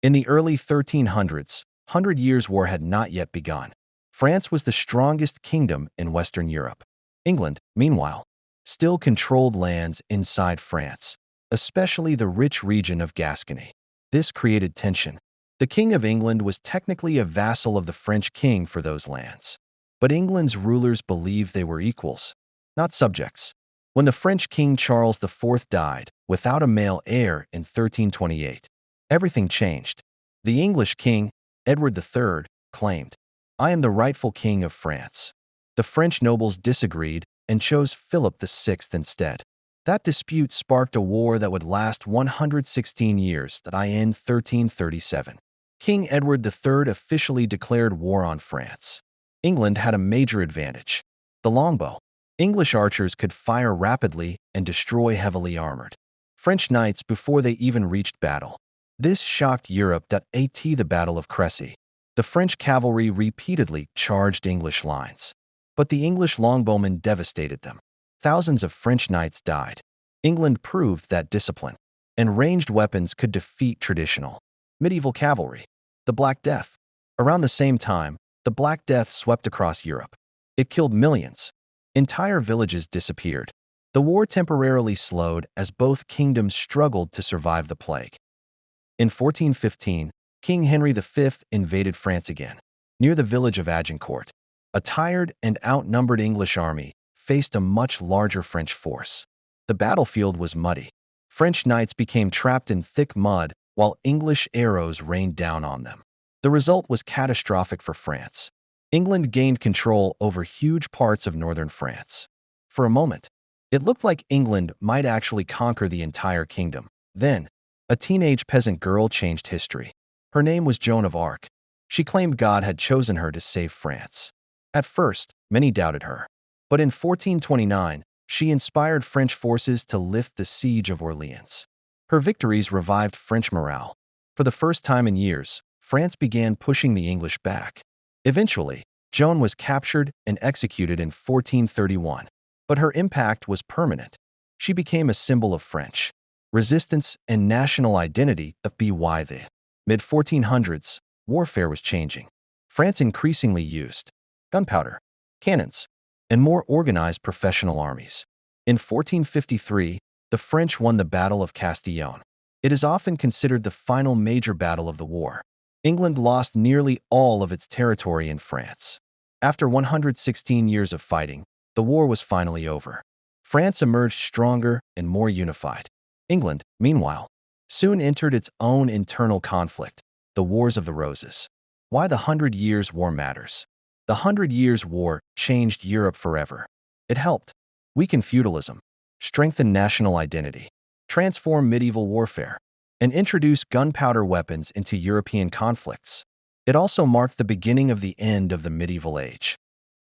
In the early 1300s, Hundred Years' War had not yet begun. France was the strongest kingdom in Western Europe. England, meanwhile, still controlled lands inside France, especially the rich region of Gascony. This created tension. The King of England was technically a vassal of the French king for those lands. But England's rulers believed they were equals, not subjects. When the French King Charles IV died, without a male heir in 1328, everything changed. The English king, Edward III, claimed, "I am the rightful king of France." The French nobles disagreed and chose Philip VI instead. That dispute sparked a war that would last 116 years, that ended 1337. King Edward III officially declared war on France. England had a major advantage: the longbow. English archers could fire rapidly and destroy heavily armored French knights before they even reached battle. This shocked Europe. At the Battle of Crécy, the French cavalry repeatedly charged English lines, but the English longbowmen devastated them. Thousands of French knights died. England proved that discipline and ranged weapons could defeat traditional medieval cavalry. The Black Death. Around the same time, the Black Death swept across Europe. It killed millions. Entire villages disappeared. The war temporarily slowed as both kingdoms struggled to survive the plague. In 1415, King Henry V invaded France again. Near the village of Agincourt, a tired and outnumbered English army faced a much larger French force. The battlefield was muddy. French knights became trapped in thick mud while English arrows rained down on them. The result was catastrophic for France. England gained control over huge parts of northern France. For a moment, it looked like England might actually conquer the entire kingdom. Then, a teenage peasant girl changed history. Her name was Joan of Arc. She claimed God had chosen her to save France. At first, many doubted her. But in 1429, she inspired French forces to lift the siege of Orleans. Her victories revived French morale. For the first time in years, France began pushing the English back. Eventually, Joan was captured and executed in 1431. But her impact was permanent. She became a symbol of French resistance and national identity. By the mid-1400s, warfare was changing. France increasingly used gunpowder, cannons, and more organized professional armies. In 1453, the French won the Battle of Castillon. It is often considered the final major battle of the war. England lost nearly all of its territory in France. After 116 years of fighting, the war was finally over. France emerged stronger and more unified. England, meanwhile, soon entered its own internal conflict, the Wars of the Roses. Why the 100 Years' War matters. The 100 Years' War changed Europe forever. It helped weaken feudalism, strengthen national identity, transform medieval warfare, and introduce gunpowder weapons into European conflicts. It also marked the beginning of the end of the medieval age.